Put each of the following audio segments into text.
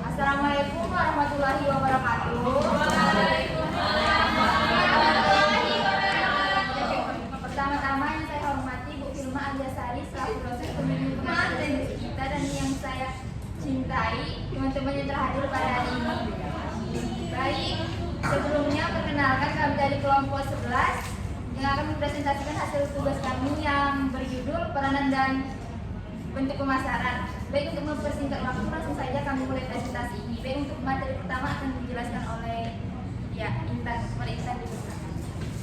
Assalamualaikum warahmatullahi wabarakatuh. Pertama-tama yang saya hormati Bu Filma Aliasari selaku dosen pembimbing pengajaran kita dan yang saya cintai teman-teman yang terhadir pada hari ini. Baik, sebelumnya perkenalkan kami dari kelompok 11 yang akan mempresentasikan hasil tugas kami yang berjudul peranan dan bentuk pemasaran. Baik, untuk mempersingkat waktu langsung saja kami mulai presentasi ini. Baik, untuk materi pertama akan dijelaskan oleh Intan.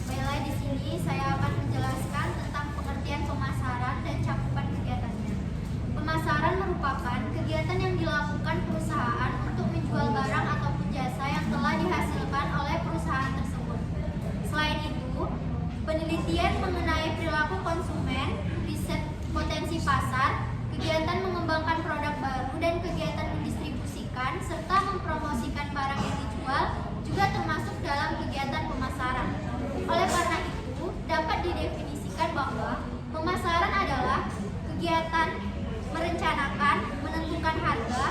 Baiklah, di sini saya akan menjelaskan tentang pengertian pemasaran dan cakupan kegiatannya. Pemasaran merupakan kegiatan yang dilakukan perusahaan untuk menjual barang ataupun jasa yang telah dihasilkan oleh perusahaan tersebut. Selain itu, penelitian mengenai perilaku konsumen, riset potensi pasar, kegiatan mengembangkan produk baru, dan kegiatan mendistribusikan serta mempromosikan barang yang dijual juga termasuk dalam kegiatan pemasaran. Oleh karena itu, dapat didefinisikan bahwa pemasaran adalah kegiatan merencanakan, menentukan harga,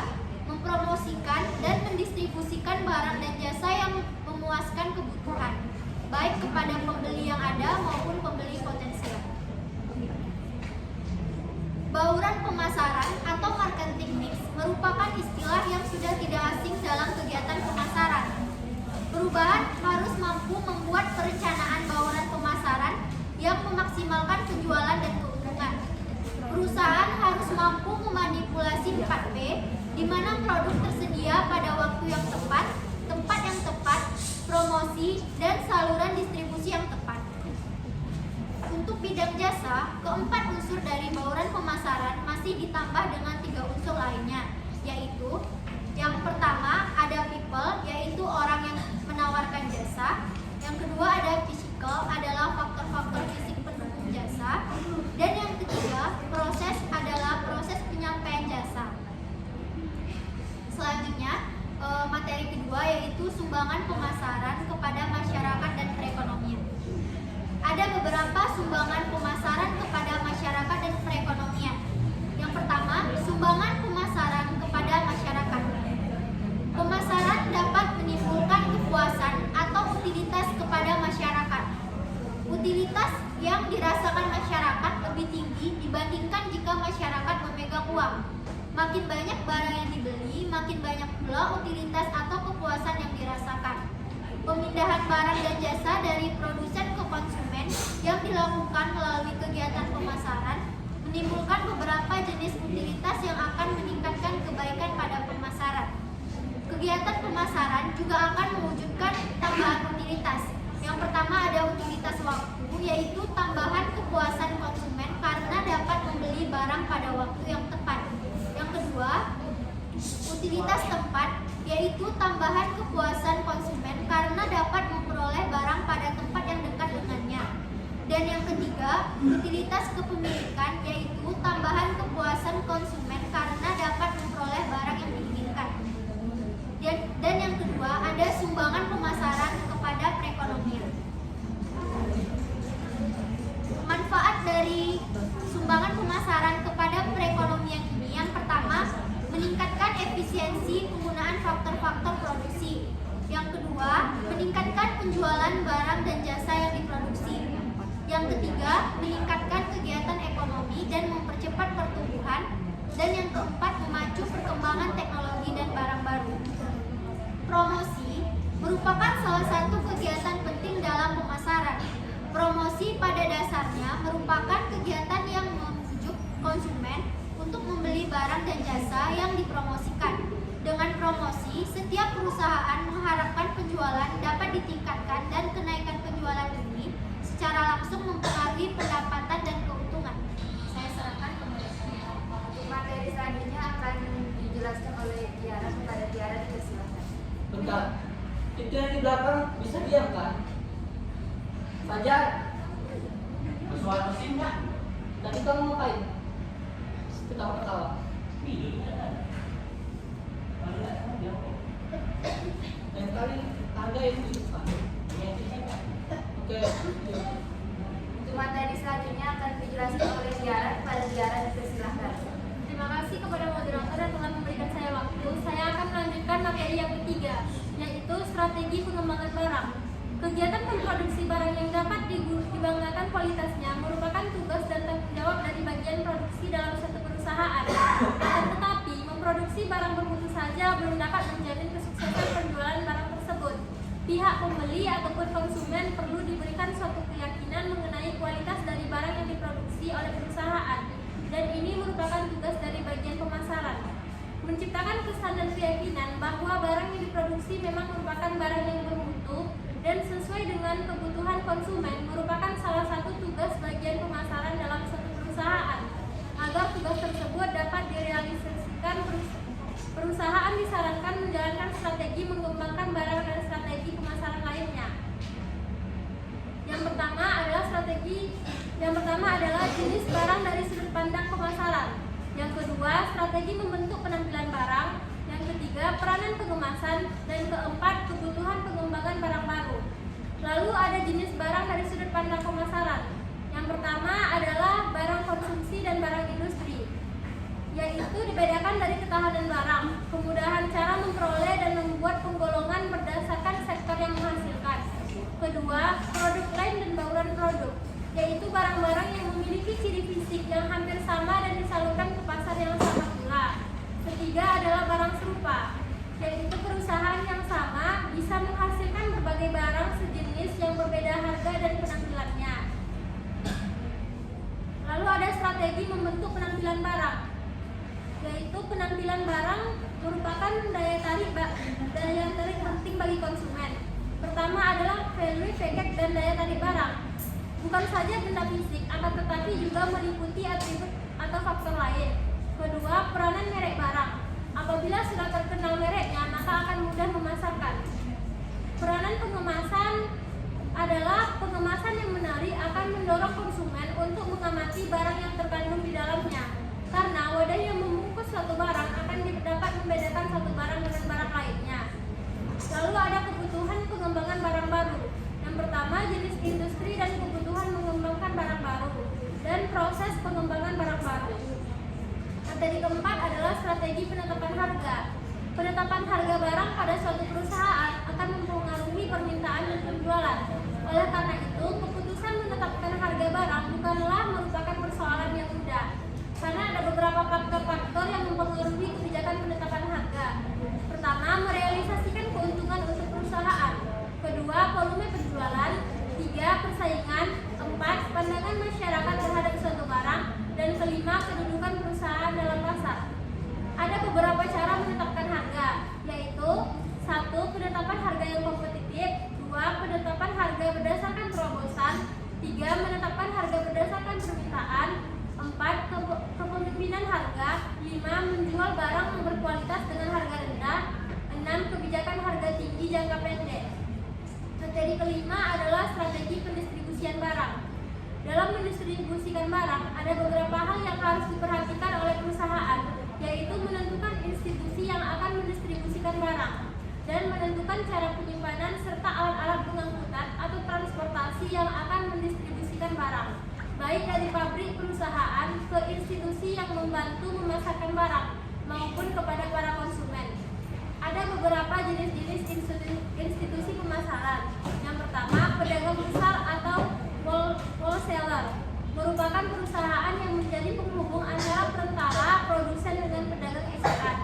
mempromosikan, dan mendistribusikan barang dan jasa yang memuaskan kebutuhan, baik kepada pembeli yang ada maupun pembeli potensial. Bauran pemasaran atau marketing mix merupakan istilah yang sudah tidak asing dalam kegiatan pemasaran. Perubahan harus mampu membuat perencanaan bauran pemasaran yang memaksimalkan penjualan dan keuntungan. Perusahaan harus mampu memanipulasi 4P, di mana produk tersedia pada waktu yang tepat, tempat yang tepat, promosi, dan saluran distribusi yang tepat. Untuk bidang jasa, keempat unsur dari bauran pemasaran masih ditambah dengan 3 unsur lainnya, yaitu yang pertama ada people, yaitu orang yang menawarkan jasa. Yang kedua ada physical, adalah faktor-faktor fisik pendukung jasa. Dan yang ketiga, proses, adalah proses penyampaian jasa. Selanjutnya, materi kedua yaitu sumbangan pemasaran kepada masyarakat dan perekonomian. Ada beberapa sumbangan pemasaran kepada masyarakat dan perekonomian. Yang pertama, sumbangan pemasaran kepada masyarakat. Pemasaran dapat menimbulkan kepuasan atau utilitas kepada masyarakat. Utilitas yang dirasakan masyarakat lebih tinggi dibandingkan jika masyarakat memegang uang. Makin banyak barang yang dibeli, makin banyak pula utilitas atau kepuasan yang dirasakan. Pemindahan barang dan jasa dari produsen ke konsumen yang dilakukan melalui kegiatan pemasaran menimbulkan beberapa jenis utilitas yang akan meningkatkan kebaikan pada pemasaran. Kegiatan pemasaran juga akan mewujudkan tambahan utilitas. Yang pertama ada utilitas waktu, yaitu tambahan kepuasan konsumen karena dapat membeli barang pada waktu yang tepat. Yang kedua, utilitas tempat, yaitu tambahan kepuasan konsumen karena dapat memperoleh barang pada tempat yang dekat dengannya. Dan yang ketiga, utilitas kepemilikan, yaitu tambahan kepuasan konsumen karena dapat memperoleh barang yang diinginkan. Dan yang kedua, ada sumbangan pemasaran kepada perekonomian. Manfaat dari sumbangan pemasaran kepada perekonomian ini, yang pertama, meningkatkan efisiensi penggunaan faktor-faktor produksi. Yang kedua, meningkatkan penjualan barang dan jasa yang diproduksi. Yang ketiga, meningkatkan kegiatan ekonomi dan mempercepat pertumbuhan. Dan yang keempat, memacu perkembangan teknologi dan barang baru. Promosi merupakan salah satu kegiatan penting dalam pemasaran. Promosi pada dasarnya merupakan kegiatan yang membujuk konsumen untuk membeli barang dan jasa yang dipromosikan. Dengan promosi, setiap perusahaan mengharapkan penjualan dapat ditingkatkan dan kenaikan penjualan ini secara langsung mempengaruhi pendapatan dan keuntungan. Saya serahkan kepada Materi selanjutnya akan dijelaskan oleh Tiara. Kepada Tiara dipersilakan. Bentar, itu yang di belakang bisa diam kan? Fajar, Persoalan mesinnya. tadi kamu ngapain? Ketawa-ketawa. Lain kali tangga itu di depan. Oke. Untuk materi selanjutnya akan dijelaskan oleh Tiara. Kepada Tiara dipersilakan. Terima kasih kepada moderator dan teman strategi pengembangan barang. Kegiatan memproduksi barang yang dapat dibanggakan kualitasnya merupakan tugas dan tanggung jawab dari bagian produksi dalam suatu perusahaan. Akan tetapi, memproduksi barang bermutu saja belum dapat menjamin kesuksesan penjualan barang tersebut. Pihak pembeli ataupun konsumen perlu diberikan suatu keyakinan mengenai kualitas dari barang yang diproduksi oleh perusahaan, dan ini merupakan tugas dari bagian pemasaran. Menciptakan kesan dan keyakinan bahwa barang yang diproduksi memang merupakan barang yang bermutu dan sesuai dengan kebutuhan konsumen merupakan salah satu tugas bagian pemasaran dalam suatu perusahaan. Agar tugas tersebut dapat direalisasikan, perusahaan disarankan menjalankan strategi mengembangkan barang dan strategi pemasaran lainnya. Yang pertama adalah jenis barang dari sudut pandang pemasaran. Yang kedua, strategi membentuk penampilan barang. Yang ketiga, peranan pengemasan. Dan keempat, kebutuhan pengembangan barang baru. Lalu ada jenis barang dari sudut pandang pemasaran. Yang pertama adalah barang konsumsi dan barang industri, yaitu dibedakan dari ketahanan barang, kemudahan cara memperoleh dan membuat penggolongan berdasarkan sektor yang menghasilkan. Kedua, produk lain dan bauran produk, yaitu barang-barang yang memiliki ciri fisik yang hampir sama dan disalurkan ke pasar yang sama pula. Ketiga adalah barang serupa, yaitu perusahaan yang sama bisa menghasilkan berbagai barang sejenis yang berbeda harga dan penampilannya. Lalu ada strategi membentuk penampilan barang, yaitu penampilan barang merupakan daya tarik penting bagi konsumen. Pertama adalah value, package, dan daya tarik barang. Bukan saja benda fisik, akan tetapi juga meliputi atribut atau faktor lain. Kedua, peranan merek barang. Apabila sudah terkenal mereknya, maka akan mudah memasarkan. Peranan pengemasan adalah pengemasan yang menarik akan mendorong konsumen untuk mengamati barang yang terkandung di dalamnya. Karena wadah yang membungkus suatu barang akan dapat membedakan satu barang dengan barang lainnya. Lalu ada kebutuhan pengembangan barang baru. Yang pertama, jenis industri dan kebutuhan mengembangkan barang baru dan proses pengembangan barang baru. Materi keempat adalah strategi penetapan harga. Penetapan harga barang pada suatu perusahaan akan mempengaruhi permintaan dan penjualan. Oleh karena itu, keputusan menetapkan harga barang bukanlah merupakan persoalan yang mudah, karena ada beberapa faktor-faktor yang mempengaruhi kebijakan penetapan harga. Pertama, merealisasikan keuntungan untuk perusahaan. Kedua, volume penjualan. Tiga, persaingan. Empat, pandangan masyarakat terhadap suatu barang. Dan kelima, kedudukan perusahaan dalam pasar. Ada beberapa cara menetapkan harga, yaitu 1. Penetapan harga yang kompetitif. 2. Penetapan harga berdasarkan terobosan. 3. Menetapkan harga berdasarkan permintaan. 4. Kepemimpinan harga. 5. Menjual barang yang berkualitas dengan harga rendah. 6. Kebijakan harga tinggi jangka pendek. Materi kelima adalah strategi pendistribusian barang. Dalam mendistribusikan barang, ada beberapa hal yang harus diperhatikan oleh perusahaan, yaitu menentukan institusi yang akan mendistribusikan barang dan menentukan cara penyimpanan serta alat-alat pengangkutan atau transportasi yang akan mendistribusikan barang, baik dari pabrik perusahaan ke institusi yang membantu memasarkan barang maupun kepada para konsumen. Ada beberapa jenis-jenis institusi pemasaran. Yang pertama, pedagang besar atau wholesaler merupakan perusahaan yang menjadi penghubung antara perantara produsen dengan pedagang eceran.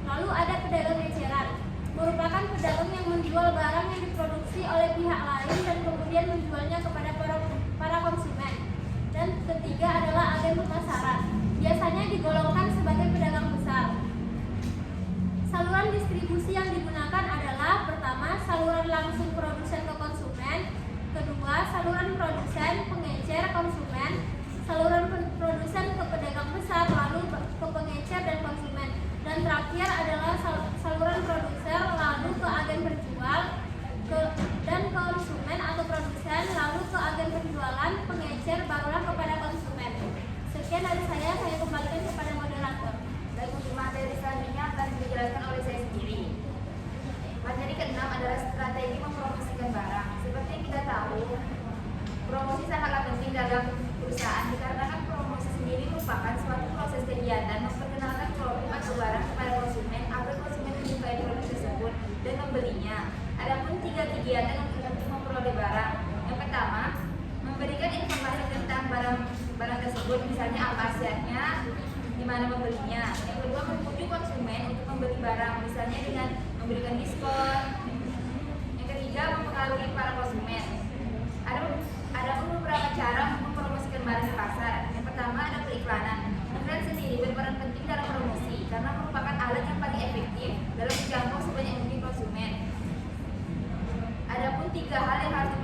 Lalu ada pedagang eceran, merupakan pedagang yang menjual barang yang diproduksi oleh pihak lain dan kemudian menjualnya kepada para konsumen. Dan ketiga adalah agen pemasaran, biasanya digolongkan sebagai pedagang besar. Saluran distribusi yang digunakan adalah: pertama, saluran langsung produsen ke konsumen. Kedua, saluran produsen, pengecer, konsumen. Saluran produsen ke pedagang besar, lalu ke pengecer dan konsumen. Dan terakhir adalah saluran produser, lalu ke agen penjual, dan konsumen atau produsen, lalu ke agen penjualan, pengecer, barulah kepada konsumen. Sekian dari saya kembalikan kepada moderator. Baik, untuk materi selanjutnya akan dijelaskan oleh saya sendiri. Materi keenam adalah strategi mempromosikan barang. Seperti yang kita tahu, promosi sangatlah penting dalam perusahaan dikarenakan promosi sendiri merupakan suatu proses kegiatan memperkenalkan produk atau barang kepada konsumen agar konsumen menyukai produk tersebut dan membelinya. Adapun kegiatan untuk memperoleh barang. Yang pertama, memberikan informasi tentang barang tersebut, misalnya apa khasiatnya, di mana membelinya. Yang kedua, membujuk konsumen untuk membeli barang, misalnya dengan memberikan diskon. Yang ketiga, mempengaruhi para konsumen. Ada beberapa cara untuk mempromosikan barang di pasar. Yang pertama, ada periklanan. Iklan sendiri berperan penting dalam promosi karena merupakan alat yang paling efektif dalam menjangkau sebanyak mungkin konsumen. Adapun 3 hal yang harus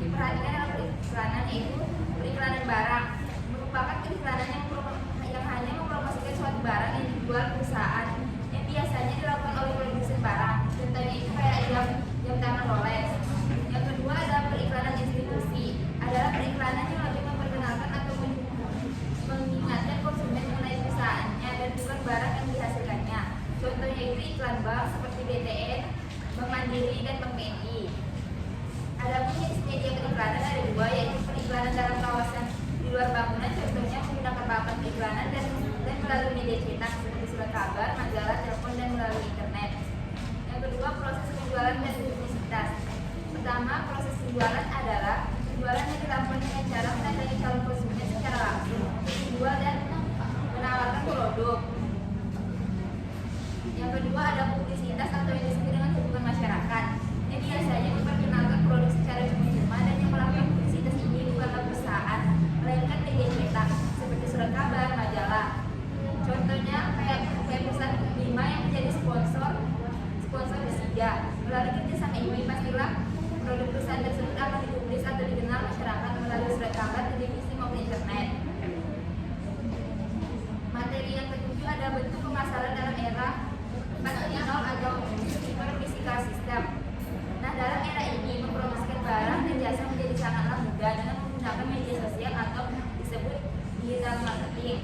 diperhatikan dalam periklanan, yaitu periklanan barang, merupakan periklanan yang hanya mempromosikan suatu barang yang dijual perusahaan yang biasanya dilakukan oleh produsen barang. Contohnya itu kayak jam tangan Rolex. Yang kedua adalah periklanan institusi, adalah periklanan yang lebih memperkenalkan atau mengingatkan konsumen mengenai perusahaannya dan bukan barang yang dihasilkannya. Contohnya itu iklan bank seperti BTN, Bank Mandiri, dan Bank BNI. Adapun jenis media periklanan ada 2, yaitu periklanan dalam kawasan di luar bangunan, contohnya menggunakan papan periklanan dan melalui media cetak seperti surat kabar, majalah, telepon, dan melalui internet. Yang kedua, proses penjualan dan publisitas. Pertama, proses penjualan adalah penjualan yang dilakukan dengan cara mendatangi calon konsumen secara langsung untuk menjual dan menawarkan produk. Yang kedua, ada publisitas atau yang disebut dengan hubungan masyarakat, yang biasanya memperkenalkan produk secara cuma-cuma, dan yang melakukan publisitas ini bukanlah perusahaan, melainkan media cetak seperti surat kabar, majalah. Contohnya kayak perusahaan Bima yang menjadi sponsor Persija. Melalui kerjasama ini pastilah produk perusahaan tersebut akan dipublis atau dikenal masyarakat melalui surat kabar, televisi, maupun internet. Materi yang ketujuh ada bentuk pemasaran dalam era 4.0 atau super physical system. Nah, dalam era ini mempromosikan barang dan jasa menjadi sangatlah mudah dengan menggunakan media sosial atau disebut digital marketing.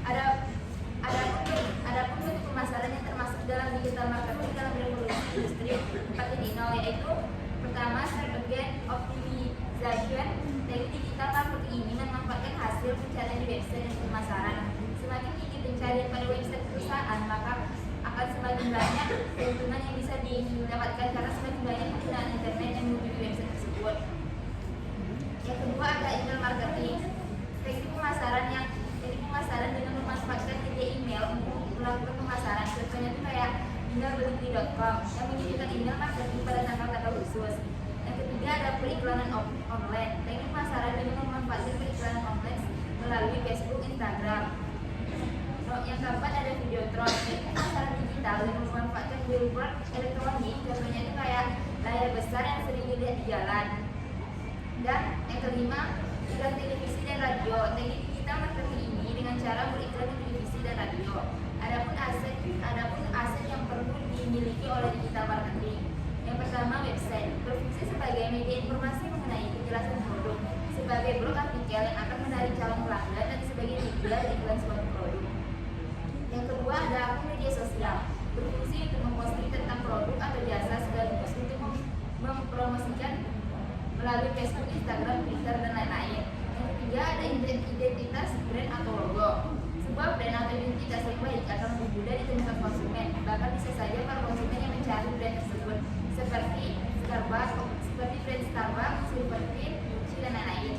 Ada bentuk pemasaran yang termasuk dalam digital marketing dalam revolusi industri 4.0, yaitu pertama, strategy optimization. Teknik digital marketing ini memanfaatkan hasil pencarian di website dan pemasaran. Semakin tinggi pencarian pada website perusahaan, maka akan semakin banyak keuntungan yang bisa didapatkan karena semakin banyak penggunaan internet yang mengunjungi website tersebut. Yang kedua, ada email marketing. Teknik pemasaran dengan memanfaatkan media email untuk melakukan pemasaran. Contohnya itu kayak emailbeliti.com yang menyediakan email marketing pada tanggal-tanggal khusus. Yang ketiga, ada periklanan online. Teknik pemasaran dengan memanfaatkan periklanan online melalui Facebook, Instagram. Yang keempat, ada Videotron. Teknik pemasaran digital yang memanfaatkan billboard elektronik. Contohnya itu kayak layar besar yang sering dilihat di jalan. Dan yang kelima, iklan televisi dan radio. Teknik digital marketing ini dengan cara beriklan di televisi dan radio. Adapun aset yang perlu dimiliki oleh digital marketing. Yang pertama, website berfungsi sebagai media informasi mengenai penjelasan produk, sebagai blog artikel yang akan menarik calon pelanggan, dan sebagai media iklan suatu produk. Yang kedua, ada akun media sosial berfungsi untuk memposting tentang produk atau jasa sekaligus untuk mempromosikan melalui Facebook, Instagram, Twitter, dan lain-lain. Yang ketiga, ada identitas brand atau logo. Sebuah brand atau identitas yang baik akan lebih mudah ditemukan konsumen. Bahkan bisa saja para konsumen yang mencari brand tersebut, seperti brand Starbucks, Silvertip, Gucci, dan lain-lain.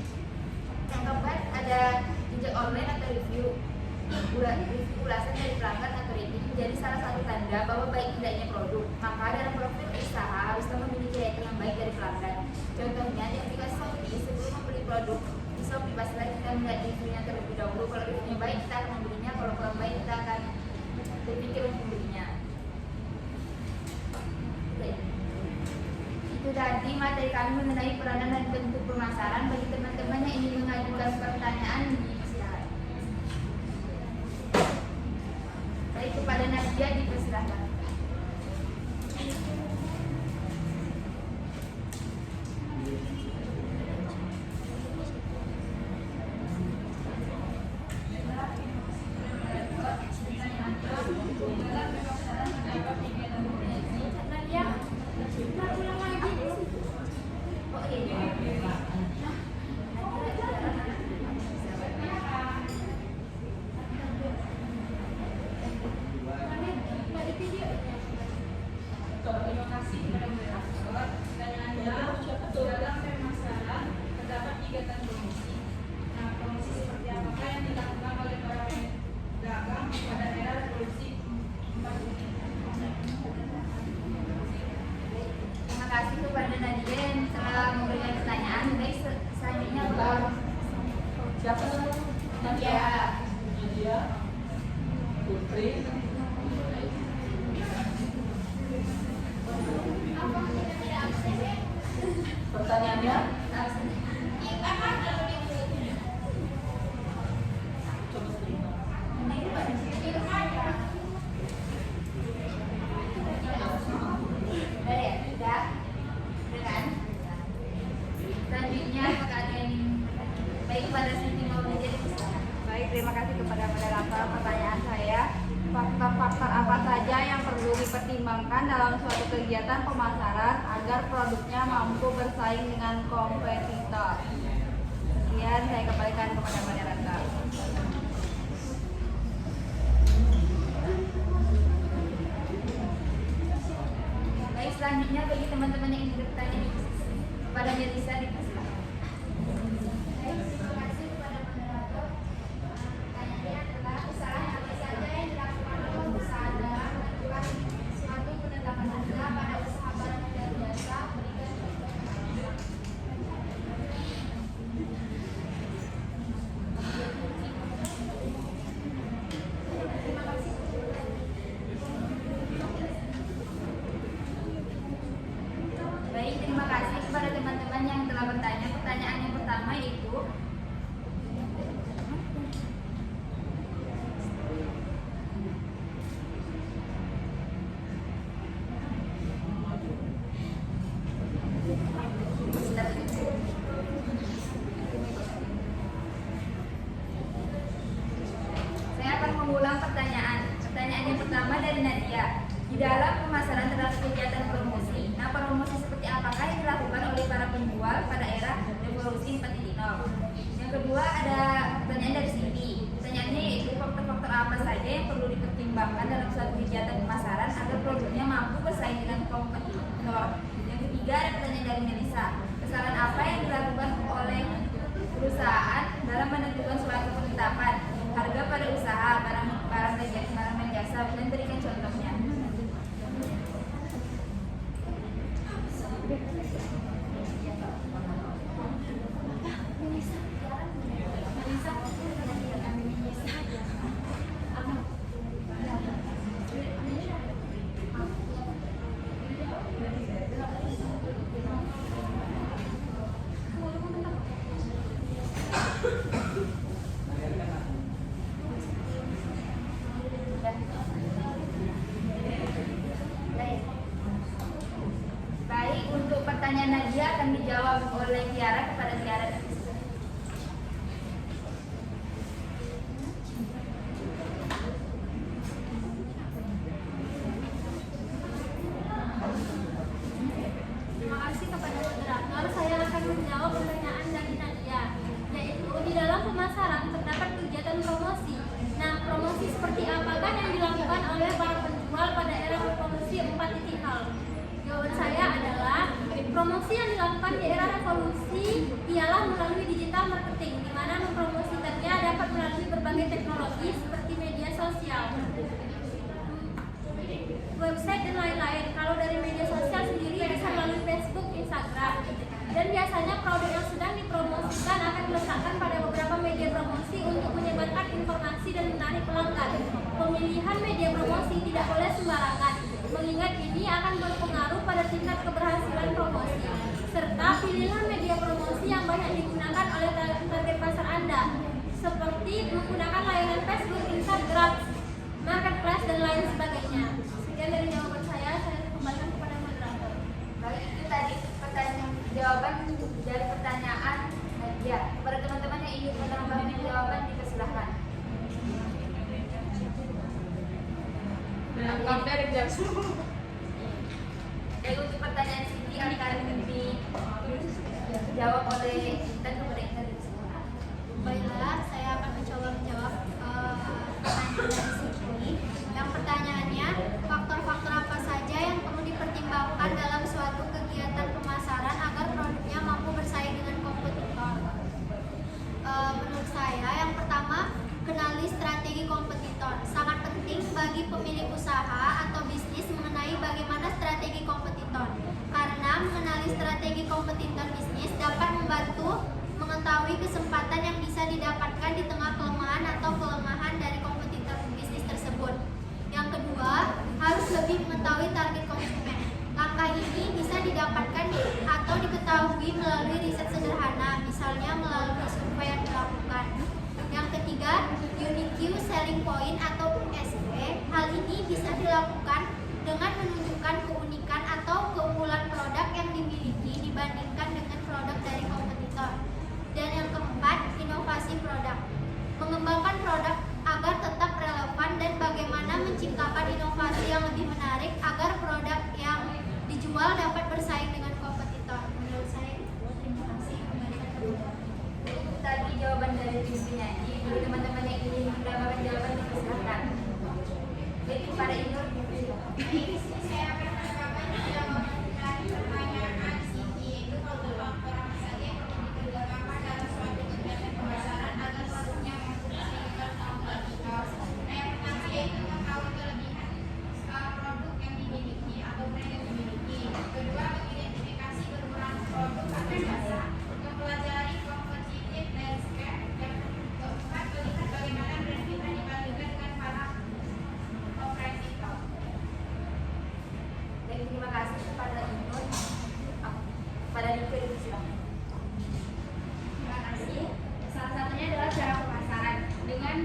Yang keempat, ada jejak online atau review. Ulasan dari pelanggan atau rating menjadi salah satu tanda bahwa baik tidaknya produk. Maka dalam profil usaha haruslah memiliki rating yang baik dari pelanggan. Contohnya, di aplikasi Shopee, sebelum membeli produk di Shopee, pastilah kita melihat reviewnya terlebih dahulu. Kalau reviewnya baik, kita akan membelinya. Kalau kurang baik, kita akan berpikir untuk membelinya. Itu tadi materi kami mengenai peranan dan bentuk pemasaran. Bagi teman-teman yang ingin mengajukan pertanyaan di persilahan. Baik, kepada Nadia dipersilakan. Video Putri. Pertanyaannya, Ada ya? Tidak? Ada kan? Selanjutnya, apakah ada yang baik kepada Siti mau menjadi peserta? Baik, terima kasih kepada moderator. Pertanyaan saya, faktor-faktor apa saja yang perlu dipertimbangkan dalam suatu kegiatan pemasaran agar produknya mampu bersaing dengan kompetitor? Sekian, saya kembalikan kepada moderator. Baik, selanjutnya bagi teman-teman yang ingin bertanya kepada Melisa dipersilakan. Baik, terima kasih kepada moderator. Pertanyaannya adalah kesalahan apa saja yang dilakukan oleh perusahaan dalam menentukan suatu penetapan harga pada usaha barang dan jasa berikan contoh. Terima kasih. Baik, terima kasih kepada teman-teman yang telah bertanya. Pertanyaan yang pertama yaitu saya akan mengulang pertanyaan. Pertanyaan yang pertama dari Nadia. Di dalam pemasaran terhadap kegiatan promosi, nah promosi seperti apakah yang dilakukan oleh para penjual pada era revolusi 4.0? Yang kedua ada pertanyaan dari Cindy. Pertanyaannya yaitu faktor-faktor apa saja yang perlu dipertimbangkan dalam suatu kegiatan pemasaran agar produknya mampu bersaing dengan kompetitor. Yang ketiga ada pertanyaan dari Melisa. Kesalahan apa yang dilakukan oleh perusahaan dalam menentukan suatu penetapan harga pada usaha barang dan jasa dan berikan contohnya. Baik, untuk pertanyaan Nadia akan dijawab oleh Tiara kepada Tiara. Terima kasih kepada moderator. Saya akan menjawab pertanyaan dari Nadia, yaitu di dalam pemasaran terdapat kegiatan promosi. Nah, promosi seperti apakah yang dilakukan oleh para penjual pada era revolusi 4.0? Jawaban saya adalah promosi yang dilakukan di era revolusi ialah melalui digital marketing, di mana mempromosikannya dapat melalui berbagai teknologi seperti media sosial, website dan lain-lain. Kalau dari media sosial sendiri bisa melalui Facebook, Instagram. Dan biasanya produk yang sedang dipromosikan akan diletakkan pada beberapa media promosi untuk menyebarkan informasi dan menarik pelanggan. Pemilihan media promosi tidak boleh sembarangan, mengingat ini akan berpengaruh pada tingkat keberhasilan promosi. Serta pilihlah media promosi yang banyak digunakan oleh target pasar Anda, seperti menggunakan layanan Facebook, Instagram, marketplace, dan lain sebagainya. Sekian dari jawaban saya kembalikan kepada moderator. Baik, itu tadi jawaban dari pertanyaan Nadia. Kepada teman-teman yang ingin menambahkan jawaban dipersilahkan. Jadi untuk pertanyaan Siti akan dijawab oleh Intan kepada Intan. Baiklah, saya akan mencoba menjawab pertanyaan dari sini. Yang pertanyaannya, faktor-faktor apa saja yang perlu dipertimbangkan dalam suatu kegiatan pemasaran agar produknya mampu bersaing dengan kompetitor? Menurut saya, yang pertama, kenali strategi kompetitor. Sangat penting bagi pemilik usaha atau bisnis mengenai bagaimana strategi kompetitor. Karena mengenali strategi kompetitor bisnis dapat membantu mengetahui kesempatan yang bisa didapatkan di tengah kelemahan atau kelemahan dari kompetitor bisnis tersebut. inovasi yang lebih menarik agar produk yang dijual dapat bersaing dengan kompetitor. Menurut saya, terima kasih. Kembalikan ke Bunda. Itu tadi jawaban dari tim penyanyi. Bagi teman-teman yang ingin mendapatkan jawaban, silakan. Baik, kepada Inur. Saya akan menambahkan jawaban dari pertanyaan Siti, yaitu peluang orang saja yang perlu dikerjakan dalam suatu kegiatan pemasaran agar produknya mampu bersaing dengan kompetitor. Nah, yang pertama yaitu mengetahui kelebihan produk yang dimiliki atau brand yang dimiliki. Kedua, mengidentifikasi kekurangan produk atau jasa, mempelajari competitive landscape. Yang keempat, melihat bagaimana brand kita dibandingkan dengan para kompetitor. Baik, terima kasih kepada Inur. Pada Dika, silakan. Terima kasih. Salah satunya adalah cara pemasaran. Dengan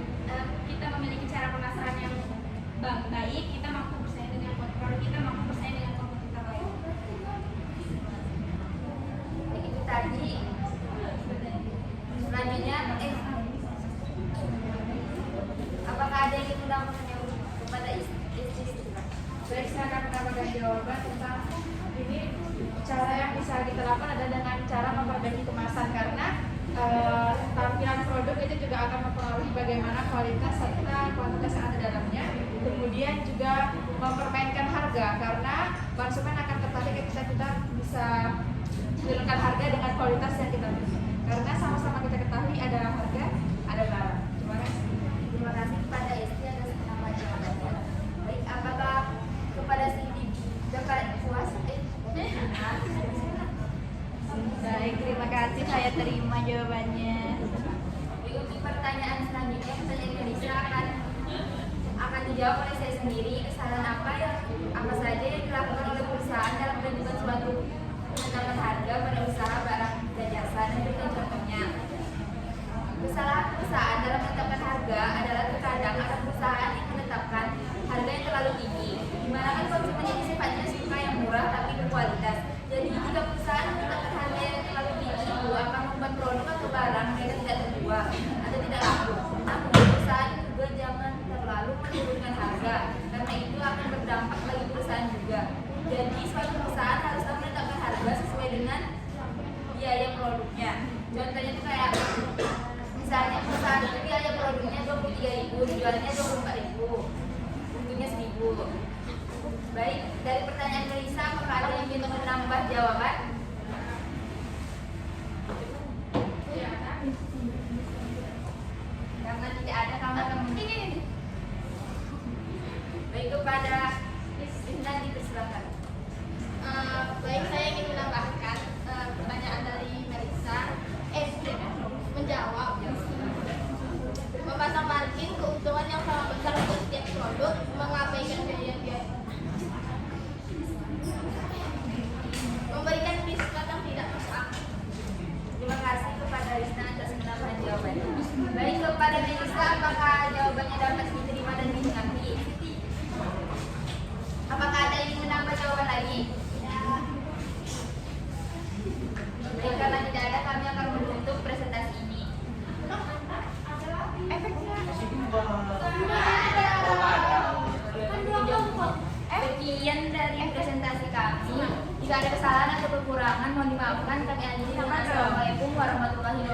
kita memiliki cara pemasaran yang baik, kita mampu bersaing dengan produk kita mampu bersaing dengan kompetitor lain. Baik, itu tadi. Selanjutnya, apakah ada yang ingin menanyakan kepada istri? Baik, saya akan menambahkan jawaban tentang ini. Cara yang bisa kita lakukan adalah dengan cara memperbaiki kemasan, karena tampilan produk itu juga akan mempengaruhi bagaimana kualitas serta kuantitas yang ada dalamnya. Kemudian juga mempermainkan harga, karena konsumen akan tertarik ketika kita bisa menurunkan harga dengan kualitas yang kita beli. Karena sama-sama kita ketahui ada harga, ada barang. Terima kasih. Terima kasih kepada istri atas penambahan jawabannya. Baik, apakah kepada Cindy dapat puas? Baik, terima kasih. Saya terima jawabannya. Baik, untuk pertanyaan selanjutnya, pertanyaan Melisa akan dijawab oleh saya sendiri. Kesalahan apa saja yang dilakukan oleh perusahaan dalam menentukan suatu penetapan harga pada usaha barang dan jasa, dan berikan contohnya. Kesalahan perusahaan dalam menetapkan harga adalah terkadang ada perusahaan yang menetapkan harga yang terlalu tinggi, di mana kan konsumen ini sifatnya suka yang murah tapi berkualitas. Jadi jika perusahaan menetapkan harga yang terlalu tinggi itu akan membuat produk atau barang mereka tidak terjual atau tidak laku. Namun perusahaan juga jangan terlalu menurunkan harga, karena itu akan berdampak bagi perusahaan juga. Jadi suatu perusahaan haruslah menetapkan harga sesuai dengan biaya produknya. Contohnya itu kayak misalnya perusahaan itu biaya produknya 23.000, dijualnya 24.000, untungnya 1.000. Baik, dari pertanyaan Melisa, apakah ada yang ingin menambah jawaban? Karena tidak ada, kami akan baik, kepada Isnan dipersilakan. Baik, saya ingin menambahkan pertanyaan dari Melisa. Menjawab. Memasang margin keuntungan yang sama besar untuk setiap produk, mengabaikan biaya-biaya, memberikan diskon yang tidak masuk akal. Terima kasih kepada Rizna atas penambahan jawabannya. Baik, kepada Melisa, apakah jawabannya dapat diterima dan dimengerti? Apakah ada yang ingin menambah jawaban lagi? Baik, karena tidak ada, kami akan menutup presentasi ini. Sekian dari presentasi kami. Jika ada kesalahan atau kekurangan, mohon dimaafkan. Kami akhiri dengan Assalamualaikum warahmatullahi wabarakatuh.